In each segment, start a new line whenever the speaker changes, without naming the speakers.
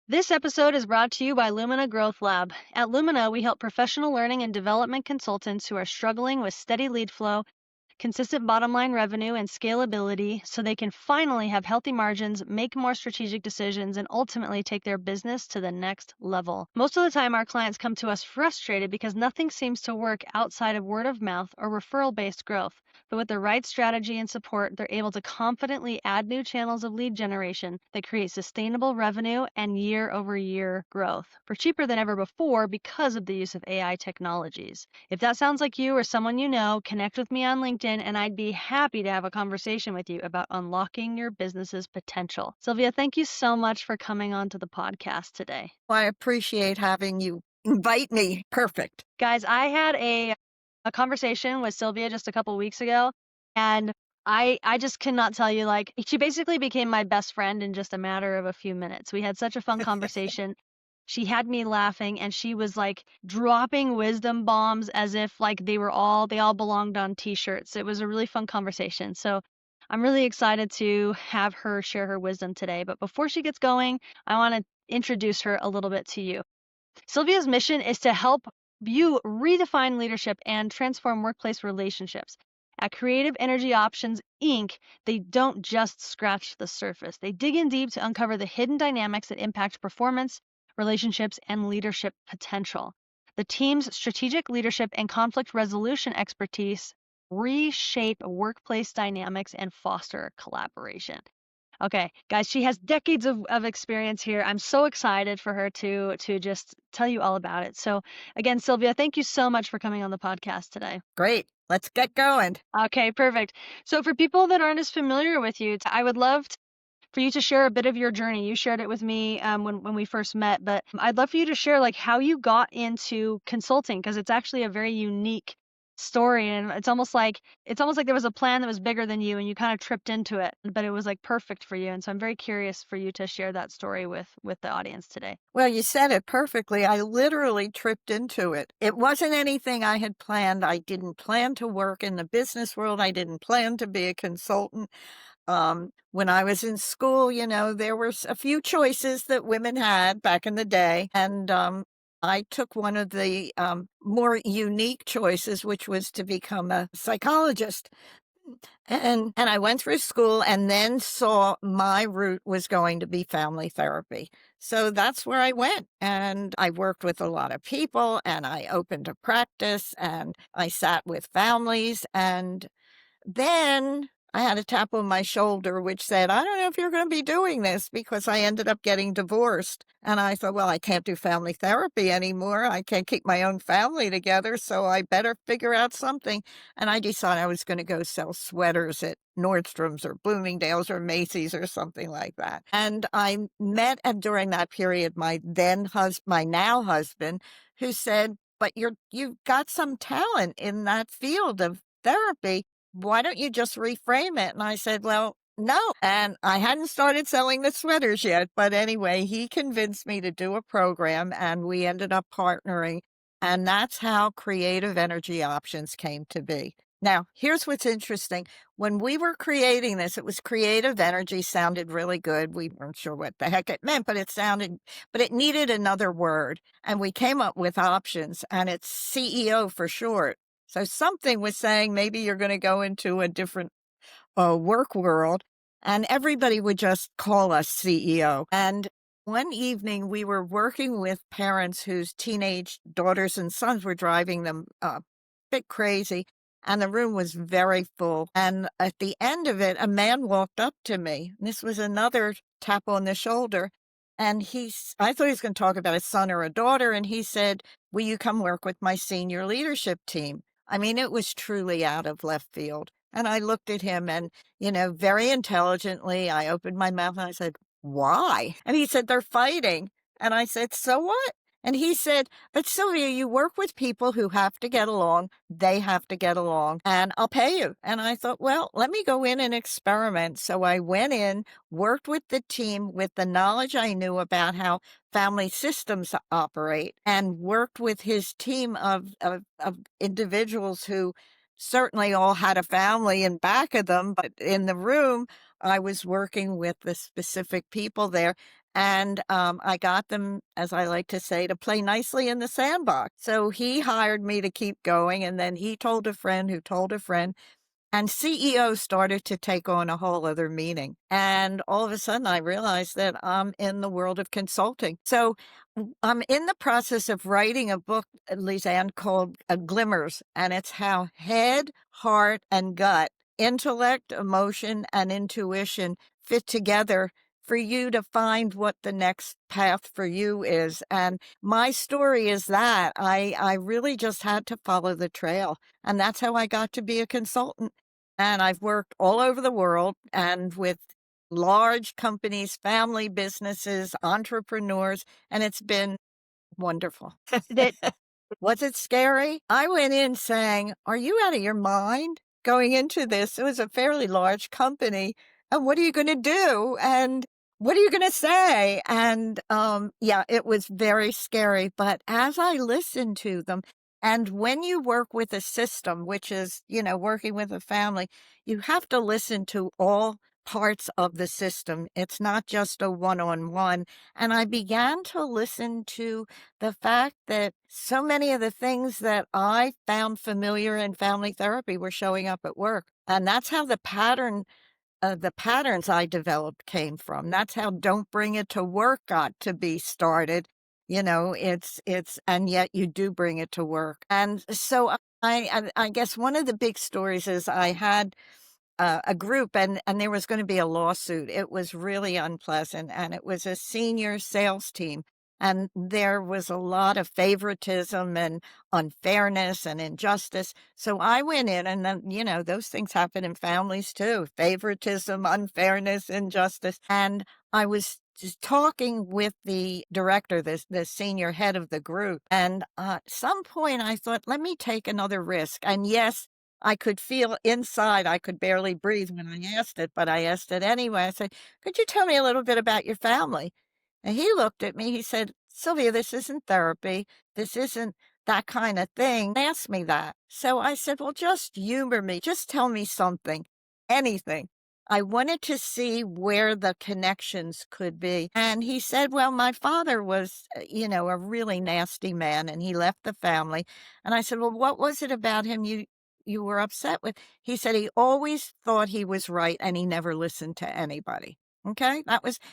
This episode is brought to you by Lumina Growth Lab. At Lumina, we help professional learning and development consultants who are struggling with steady lead flow, consistent bottom line revenue, and scalability so they can finally have healthy margins, make more strategic decisions, and ultimately take their business to the next level. Most of the time, our clients come to us frustrated because nothing seems to work outside of word of mouth or referral-based growth. But with the right strategy and support, they're able to confidently add new channels of lead generation that create sustainable revenue and year-over-year growth for cheaper than ever before because of the use of AI technologies. If that sounds like you or someone you know, connect with me on LinkedIn and I'd be happy to have a conversation with you about unlocking your business's potential. Sylvia, thank you so much for coming on to the podcast today.
Well, I appreciate having you invite me. Perfect.
Guys, I had a conversation with Sylvia just a couple weeks ago, and I just cannot tell you, like, she basically became my best friend in just a matter of a few minutes. We had such a fun conversation. She had me laughing, and she was like dropping wisdom bombs as if like they all belonged on t-shirts. It was a really fun conversation. So I'm really excited to have her share her wisdom today. But before she gets going, I want to introduce her a little bit to you. Sylvia's mission is to help you redefine leadership and transform workplace relationships. At Creative Energy Options, Inc., they don't just scratch the surface. They dig in deep to uncover the hidden dynamics that impact performance, relationships, and leadership potential. The team's strategic leadership and conflict resolution expertise reshape workplace dynamics and foster collaboration. Okay, guys, she has decades of experience here. I'm so excited for her to just tell you all about it. So again, Sylvia, thank you so much for coming on the podcast today.
Great. Let's get going.
Okay, perfect. So for people that aren't as familiar with you, I would love for you to share a bit of your journey. You shared it with me when we first met, but I'd love for you to share like how you got into consulting because it's actually a very unique story, and it's almost like there was a plan that was bigger than you, and you kind of tripped into it, but it was like perfect for you. And so I'm very curious for you to share that story with the audience today.
Well, you said it perfectly. I literally tripped into it. It wasn't anything I had planned. I didn't plan to work in the business world. I didn't plan to be a consultant. When I was in school, there were a few choices that women had back in the day. And I took one of the more unique choices, which was to become a psychologist. And I went through school and then saw my route was going to be family therapy. So that's where I went. And I worked with a lot of people and I opened a practice and I sat with families. And then I had a tap on my shoulder, which said, I don't know if you're going to be doing this because I ended up getting divorced. And I thought, well, I can't do family therapy anymore. I can't keep my own family together. So I better figure out something. And I decided I was going to go sell sweaters at Nordstrom's or Bloomingdale's or Macy's or something like that. And I met during that period my now husband, who said, but you've got some talent in that field of therapy. Why don't you just reframe it? And I said, well, no. And I hadn't started selling the sweaters yet. But anyway, he convinced me to do a program and we ended up partnering. And that's how Creative Energy Options came to be. Now, here's what's interesting. When we were creating this, it was creative energy, sounded really good. We weren't sure what the heck it meant, but it needed another word. And we came up with options, and it's CEO for short. So something was saying maybe you're going to go into a different work world, and everybody would just call us CEO. And one evening we were working with parents whose teenage daughters and sons were driving them a bit crazy, and the room was very full. And at the end of it, a man walked up to me. This was another tap on the shoulder. And I thought he was going to talk about a son or a daughter. And he said, will you come work with my senior leadership team? I mean, it was truly out of left field. And I looked at him and, very intelligently, I opened my mouth and I said, why? And he said, they're fighting. And I said, so what? And he said, but Sylvia, you work with people who have to get along. They have to get along and I'll pay you. And I thought, well, let me go in and experiment. So I went in, worked with the team with the knowledge I knew about how family systems operate, and worked with his team of individuals who certainly all had a family in back of them. But in the room, I was working with the specific people there. And I got them, as I like to say, to play nicely in the sandbox. So he hired me to keep going. And then he told a friend who told a friend. And CEO started to take on a whole other meaning. And all of a sudden, I realized that I'm in the world of consulting. So I'm in the process of writing a book, Lisanne, called Glimmers. And it's how head, heart, and gut, intellect, emotion, and intuition fit together for you to find what the next path for you is. And my story is that I really just had to follow the trail. And that's how I got to be a consultant. And I've worked all over the world and with large companies, family businesses, entrepreneurs, and it's been wonderful.
That
Was it scary? I went in saying, "Are you out of your mind going into this?" It was a fairly large company. And what are you going to do? And what are you going to say? And yeah, it was very scary. But as I listened to them, and when you work with a system, which is, working with a family, you have to listen to all parts of the system. It's not just a one on one. And I began to listen to the fact that so many of the things that I found familiar in family therapy were showing up at work. And that's how the patterns I developed came from. That's how Don't Bring It to Work got to be started. And yet you do bring it to work. And so I guess one of the big stories is I had a group and there was going to be a lawsuit. It was really unpleasant and it was a senior sales team. And there was a lot of favoritism and unfairness and injustice. So I went in and then, those things happen in families too. Favoritism, unfairness, injustice. And I was just talking with the director, the senior head of the group. And at some point I thought, let me take another risk. And yes, I could feel inside, I could barely breathe when I asked it, but I asked it anyway. I said, "Could you tell me a little bit about your family?" And he looked at me, he said, "Sylvia, this isn't therapy. This isn't that kind of thing. Ask me that." So I said, "Well, just humor me. Just tell me something, anything." I wanted to see where the connections could be. And he said, "Well, my father was, a really nasty man and he left the family." And I said, "Well, what was it about him you were upset with?" He said he always thought he was right and he never listened to anybody. Okay,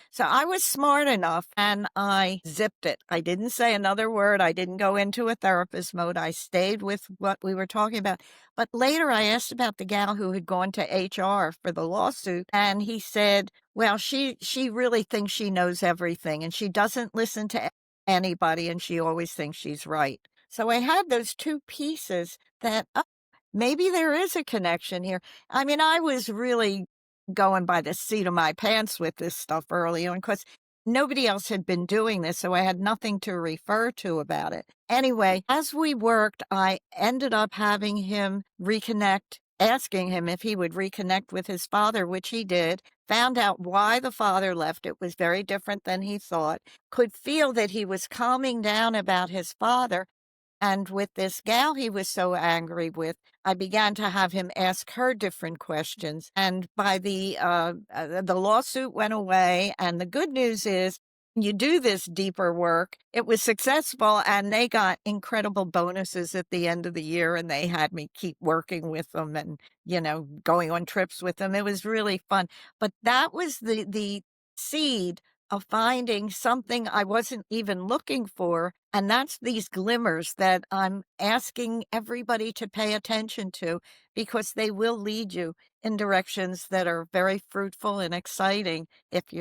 so I was smart enough and I zipped it. I didn't say another word. I didn't go into a therapist mode. I stayed with what we were talking about. But later I asked about the gal who had gone to HR for the lawsuit. And he said, "Well, she really thinks she knows everything and she doesn't listen to anybody and she always thinks she's right." So I had those two pieces that, oh, maybe there is a connection here. I mean, I was really going by the seat of my pants with this stuff early on because nobody else had been doing this, so I had nothing to refer to about it. Anyway, as we worked, I ended up having him reconnect, asking him if he would reconnect with his father, which he did, found out why the father left. It was very different than he thought, could feel that he was calming down about his father. And with this gal he was so angry with, I began to have him ask her different questions. And by the lawsuit went away. And the good news is, you do this deeper work. It was successful, and they got incredible bonuses at the end of the year. And they had me keep working with them and going on trips with them. It was really fun. But that was the seed of finding something I wasn't even looking for. And that's these glimmers that I'm asking everybody to pay attention to because they will lead you in directions that are very fruitful and exciting if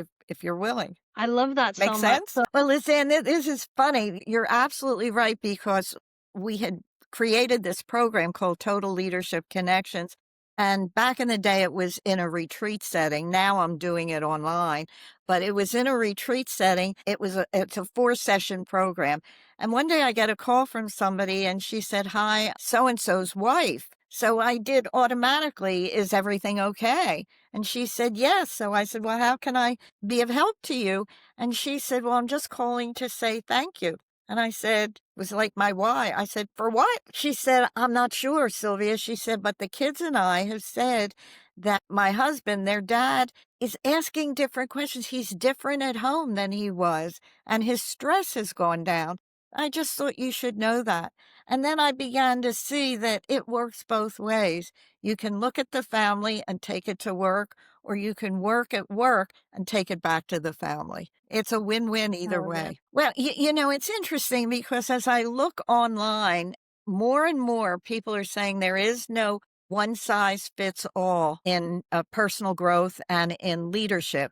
you're willing.
I love that
Make
so much.
sense? Well, Lizanne, this is funny. You're absolutely right because we had created this program called Total Leadership Connections. And back in the day, it was in a retreat setting. Now I'm doing it online, but it was in a retreat setting. It's a 4-session program. And one day I get a call from somebody and she said, "Hi, so-and-so's wife." So I did automatically, "Is everything okay?" And she said, "Yes." So I said, "Well, how can I be of help to you?" And she said, "Well, I'm just calling to say thank you." And I said, it was like my why. I said, "For what?" She said, "I'm not sure, Sylvia." She said, "But the kids and I have said that my husband, their dad, is asking different questions. He's different at home than he was, and his stress has gone down. I just thought you should know that. And then I began to see that it works both ways. You can look at the family and take it to work, or you can work at work and take it back to the family. It's a win-win either
Oh, yeah.
way. Well, it's interesting because as I look online, more and more people are saying there is no one size fits all in personal growth and in leadership.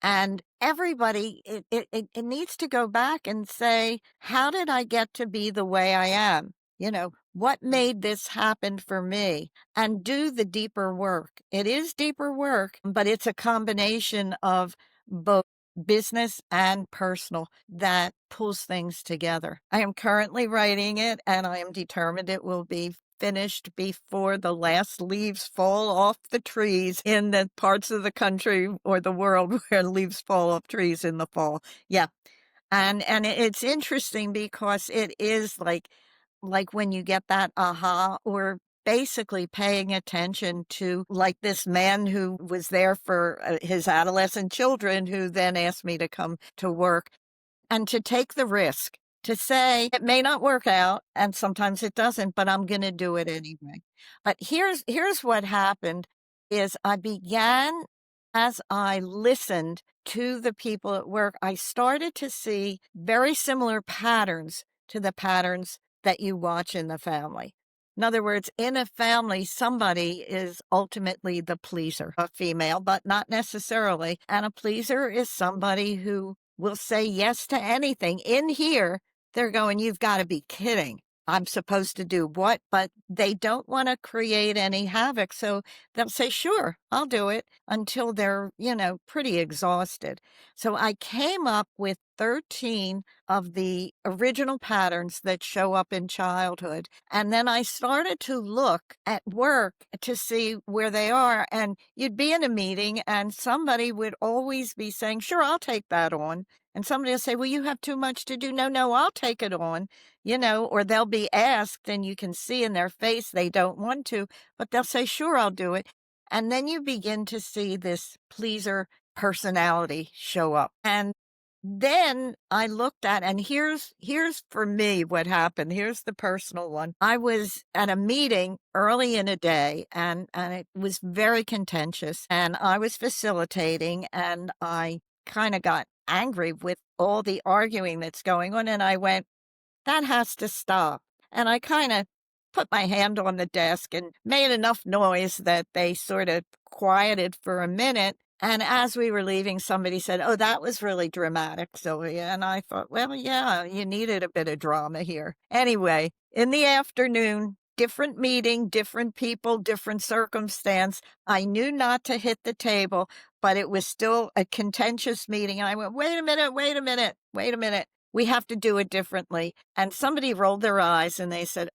And everybody, it needs to go back and say, how did I get to be the way I am? What made this happen for me? And do the deeper work. It is deeper work, but it's a combination of both business and personal that pulls things together. I am currently writing it, and I am determined it will be finished before the last leaves fall off the trees in the parts of the country or the world where leaves fall off trees in the fall. Yeah. And it's interesting because it is like when you get that aha, or basically paying attention to, like, this man who was there for his adolescent children, who then asked me to come to work and to take the risk to say it may not work out, and sometimes it doesn't, but I'm going to do it anyway. But here's what happened is I began, as I listened to the people at work, I started to see very similar patterns to the patterns that you watch in the family. In other words, in a family, somebody is ultimately the pleaser, a female, but not necessarily. And a pleaser is somebody who will say yes to anything. In here, they're going, you've got to be kidding. I'm supposed to do what? But they don't want to create any havoc. So they'll say, sure, I'll do it until they're, pretty exhausted. So I came up with 13 of the original patterns that show up in childhood. And then I started to look at work to see where they are. And you'd be in a meeting and somebody would always be saying, sure, I'll take that on. And somebody will say, well, you have too much to do. No, no, I'll take it on, or they'll be asked and you can see in their face they don't want to, but they'll say, sure, I'll do it. And then you begin to see this pleaser personality show up. And then I looked at, and here's for me what happened. Here's the personal one. I was at a meeting early in a day, and it was very contentious, and I was facilitating, and I kind of got angry with all the arguing that's going on, and I went, that has to stop. And I kind of put my hand on the desk and made enough noise that they sort of quieted for a minute. And as we were leaving, somebody said, oh, that was really dramatic, Sylvia. And I thought, well, yeah, you needed a bit of drama here. Anyway, in the afternoon, different meeting, different people, different circumstance. I knew not to hit the table, but it was still a contentious meeting. And I went, wait a minute, wait a minute, wait a minute. We have to do it differently. And somebody rolled their eyes and they said,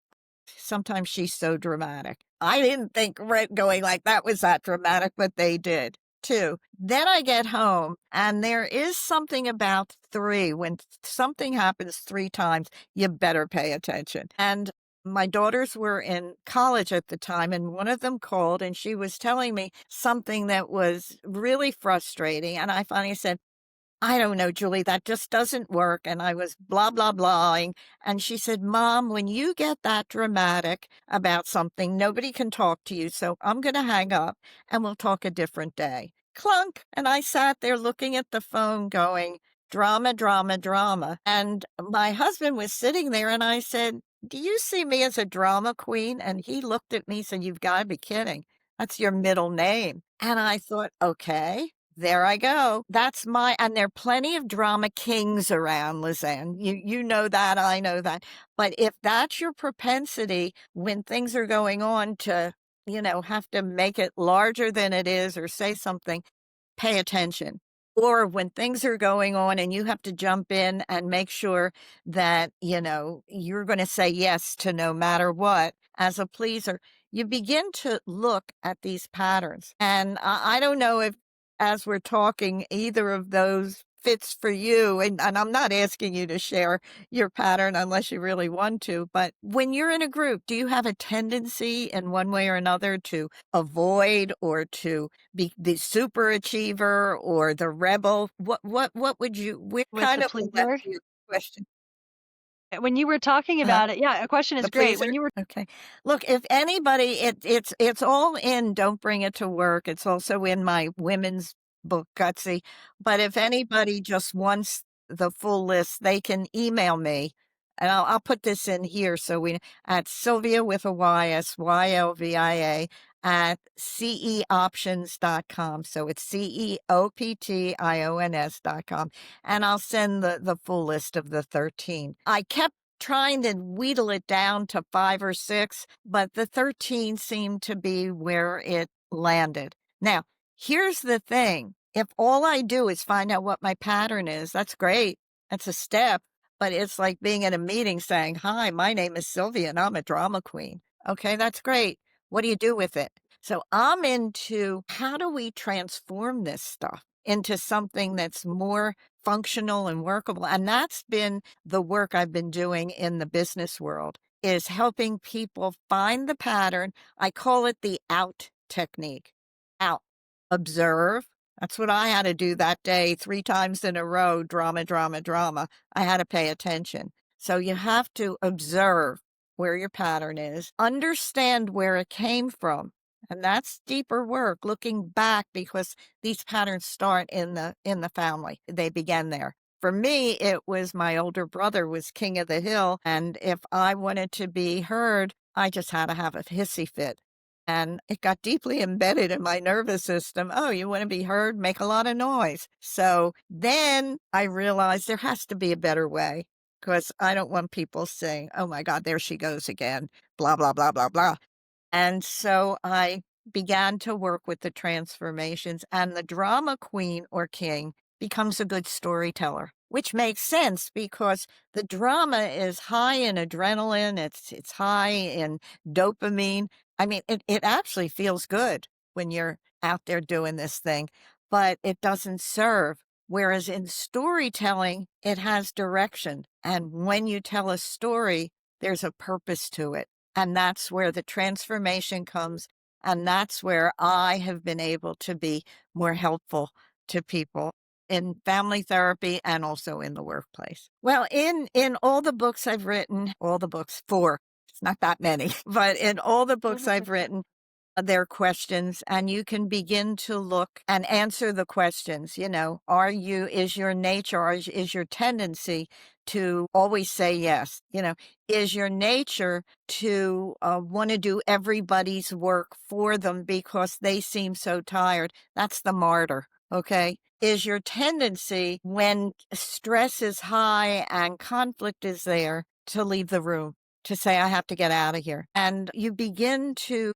sometimes she's so dramatic. I didn't think going like that was that dramatic, but they did too. Then I get home and there is something about three. When something happens three times, you better pay attention. And my daughters were in college at the time, and one of them called and she was telling me something that was really frustrating. And I finally said, I don't know, Julie, that just doesn't work. And I was blah, blah, blahing. And she said, Mom, when you get that dramatic about something, nobody can talk to you. So I'm going to hang up and we'll talk a different day. Clunk. And I sat there looking at the phone going, drama, drama, drama. And my husband was sitting there and I said, do you see me as a drama queen? And he looked at me and said, you've got to be kidding. That's your middle name. And I thought, okay. There I go. And there are plenty of drama kings around, Lizanne. You know that, I know that. But if that's your propensity when things are going on to, have to make it larger than it is or say something, pay attention. Or when things are going on and you have to jump in and make sure that, you're going to say yes to no matter what as a pleaser, you begin to look at these patterns. And I don't know if, as we're talking, either of those fits for you, and I'm not asking you to share your pattern unless you really want to, but when you're in a group, do you have a tendency in one way or another to avoid or to be the super achiever or the rebel? What would you which
With
kind
the
of will that
pleaser.
be your question?
When you were talking
Uh-huh.
about it, yeah, a question is
The
great.
pleaser?
When you were
Okay. Look, if anybody it's all in Don't Bring It to Work. It's also in my women's book, Gutsy. But if anybody just wants the full list, they can email me, and I'll put this in here so we at Sylvia with a Y, Sylvia at ceoptions.com. So it's ceoptions.com. And I'll send the full list of the 13. I kept trying to wheedle it down to 5 or 6, but the 13 seemed to be where it landed. Now, here's the thing. If all I do is find out what my pattern is, that's great. That's a step, but it's like being in a meeting saying, "Hi, my name is Sylvia and I'm a drama queen." Okay, that's great. What do you do with it? So I'm into how do we transform this stuff into something that's more functional and workable? And that's been the work I've been doing in the business world is helping people find the pattern. I call it the out technique. Out. Observe. That's what I had to do that day 3 times in a row, drama, drama, drama. I had to pay attention. So you have to observe where your pattern is, understand where it came from. And that's deeper work, looking back because these patterns start in the family. They begin there. For me, it was my older brother was king of the hill, and if I wanted to be heard, I just had to have a hissy fit. And it got deeply embedded in my nervous system. Oh, you want to be heard? Make a lot of noise. So then I realized there has to be a better way because I don't want people saying, oh my God, there she goes again, blah, blah, blah, blah, blah. And so I began to work with the transformations, and the drama queen or king becomes a good storyteller, which makes sense because the drama is high in adrenaline, it's high in dopamine. I mean, it actually feels good when you're out there doing this thing, but it doesn't serve. Whereas in storytelling, it has direction. And when you tell a story, there's a purpose to it. And that's where the transformation comes. And that's where I have been able to be more helpful to people in family therapy and also in the workplace. Well, in all the books I've written, all the books, 4, it's not that many, but in all the books I've written, their questions, and you can begin to look and answer the questions. Is your nature or is your tendency to always say yes? Is your nature to want to do everybody's work for them because they seem so tired? That's the martyr. Okay. Is your tendency when stress is high and conflict is there to leave the room, to say, I have to get out of here? And you begin to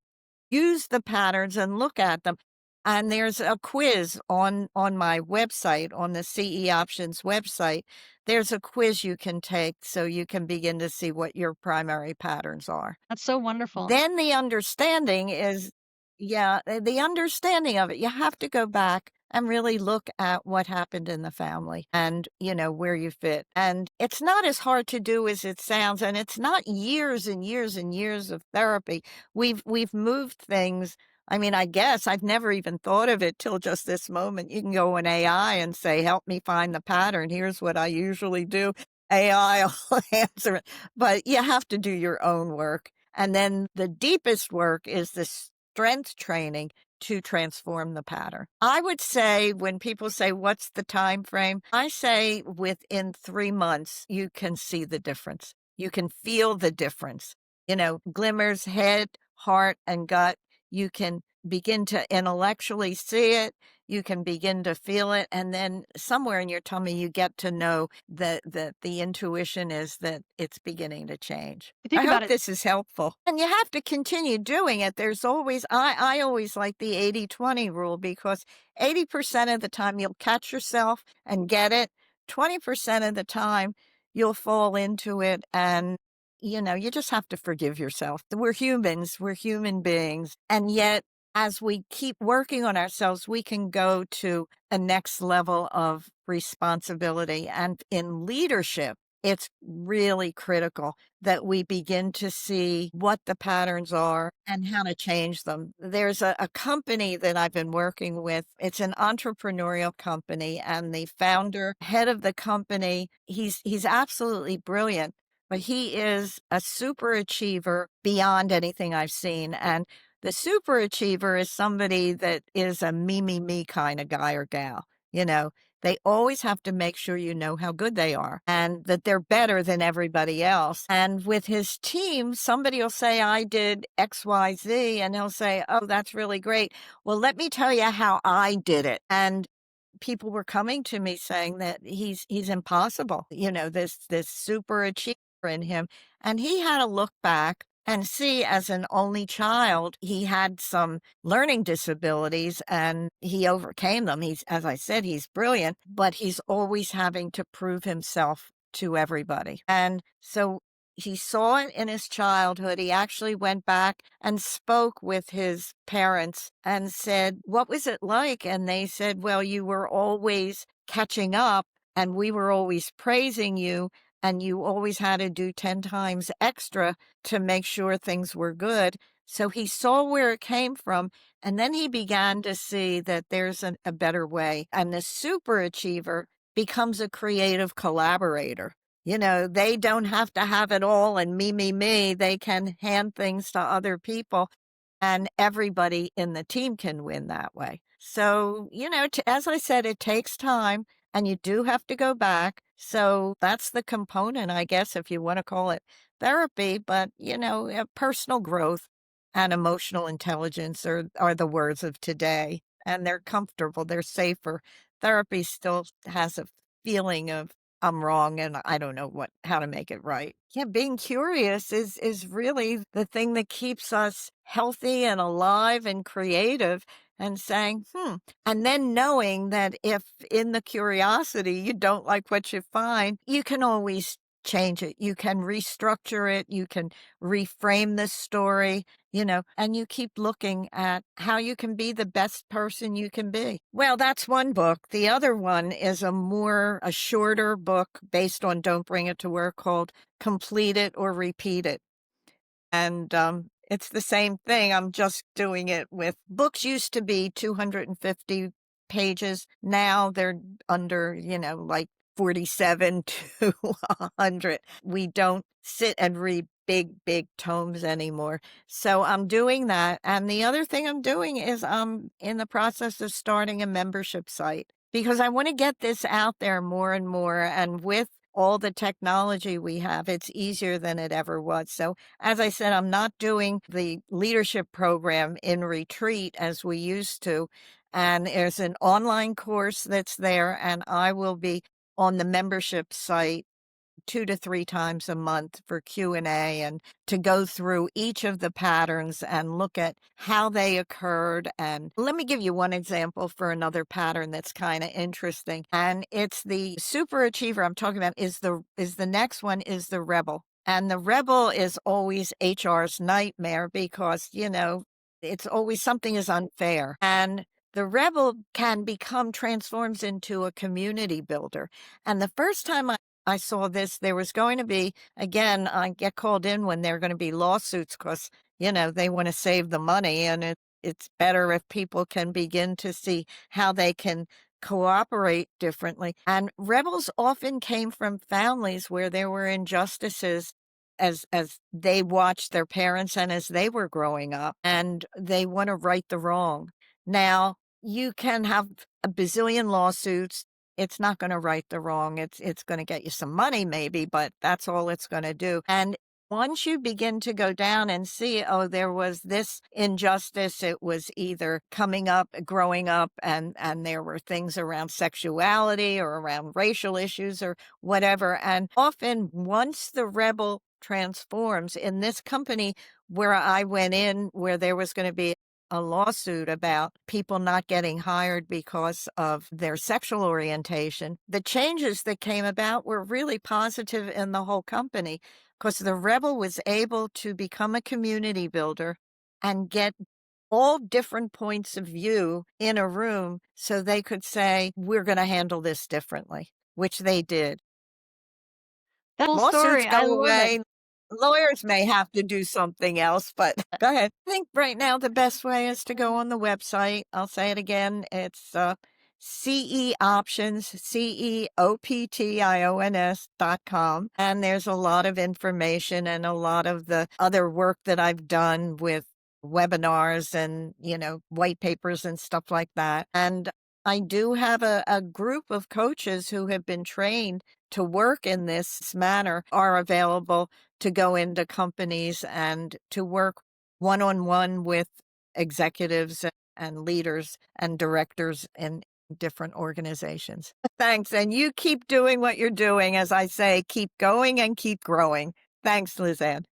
use the patterns and look at them. And there's a quiz on my website, on the CE Options website. There's a quiz you can take so you can begin to see what your primary patterns are.
That's so wonderful.
Then the understanding is, yeah, the understanding of it, you have to go back and really look at what happened in the family and, where you fit. And it's not as hard to do as it sounds. And it's not years and years and years of therapy. We've moved things. I mean, I guess I've never even thought of it till just this moment. You can go in AI and say, help me find the pattern. Here's what I usually do. AI will answer it, but you have to do your own work. And then the deepest work is the strength training to transform the pattern. I would say when people say, what's the time frame? I say within 3 months, you can see the difference. You can feel the difference. Glimmers, head, heart, and gut. You can begin to intellectually see it. You can begin to feel it. And then somewhere in your tummy, you get to know that the intuition is that it's beginning to change.
You
I
think about
hope
it.
this is helpful. And you have to continue doing it. There's always, I always like the 80-20 rule because 80% of the time you'll catch yourself and get it. 20% of the time you'll fall into it and you just have to forgive yourself. We're humans, we're human beings. And yet as we keep working on ourselves, we can go to a next level of responsibility. And in leadership, it's really critical that we begin to see what the patterns are and how to change them. There's a company that I've been working with. It's an entrepreneurial company, and the founder, head of the company, he's absolutely brilliant, but he is a super achiever beyond anything I've seen. And the super achiever is somebody that is a me kind of guy or gal. You know, they always have to make sure you know how good they are and that they're better than everybody else. And with his team, somebody will say, I did XYZ, and he'll say, oh, that's really great. Well, let me tell you how I did it. And people were coming to me saying that he's impossible, this super achiever in him. And he had to look back and see, as an only child, he had some learning disabilities and he overcame them. He's, as I said, he's brilliant, but he's always having to prove himself to everybody. And so he saw it in his childhood. He actually went back and spoke with his parents and said, what was it like? And they said, well, you were always catching up and we were always praising you, and you always had to do 10 times extra to make sure things were good. So he saw where it came from, and then he began to see that there's a better way. And the super achiever becomes a creative collaborator. They don't have to have it all and me. They can hand things to other people, and everybody in the team can win that way. So, as I said, it takes time and you do have to go back. So that's the component, I guess, if you want to call it therapy. But, personal growth and emotional intelligence are the words of today, and they're comfortable, they're safer. Therapy still has a feeling of I'm wrong and I don't know how to make it right. Yeah, being curious is really the thing that keeps us healthy and alive and creative, and saying, and then knowing that if in the curiosity you don't like what you find, you can always change it. You can restructure it. You can reframe the story, and you keep looking at how you can be the best person you can be. Well, that's one book. The other one is a shorter book based on Don't Bring It to Work, called Complete It or Repeat It. And it's the same thing. I'm just doing it with books. Used to be 250 pages. Now they're under, like 47 to 100. We don't sit and read big tomes anymore. So I'm doing that. And the other thing I'm doing is I'm in the process of starting a membership site, because I want to get this out there more and more. And with all the technology we have, it's easier than it ever was. So as I said, I'm not doing the leadership program in retreat as we used to. And there's an online course that's there, and I will be on the membership site 2 to 3 times a month for Q&A, and to go through each of the patterns and look at how they occurred. And let me give you one example for another pattern that's kind of interesting. And it's the super achiever I'm talking about is the next one is the rebel. And the rebel is always HR's nightmare, because, it's always something is unfair. And the rebel transforms into a community builder. And the first time I saw this, there was going to be, again, I get called in when there are going to be lawsuits because, they want to save the money. And it's better if people can begin to see how they can cooperate differently. And rebels often came from families where there were injustices as they watched their parents and as they were growing up, and they want to right the wrong. Now, you can have a bazillion lawsuits. It's not gonna right the wrong. It's gonna get you some money maybe, but that's all it's gonna do. And once you begin to go down and see, oh, there was this injustice, it was either coming up, growing up, and there were things around sexuality or around racial issues or whatever. And often once the rebel transforms, in this company where I went in, where there was gonna be a lawsuit about people not getting hired because of their sexual orientation, the changes that came about were really positive in the whole company, because the rebel was able to become a community builder and get all different points of view in a room so they could say, we're going to handle this differently, which they did.
That whole
Lawsuits
story, I
go
love it.
away. Lawyers may have to do something else, but go ahead. I think right now the best way is to go on the website. I'll say it again. It's CE Options, CEOPTIONS.com. And there's a lot of information and a lot of the other work that I've done with webinars and, white papers and stuff like that. And I do have a group of coaches who have been trained to work in this manner are available to go into companies and to work one-on-one with executives and leaders and directors in different organizations. Thanks. And you keep doing what you're doing. As I say, keep going and keep growing. Thanks, Lizanne.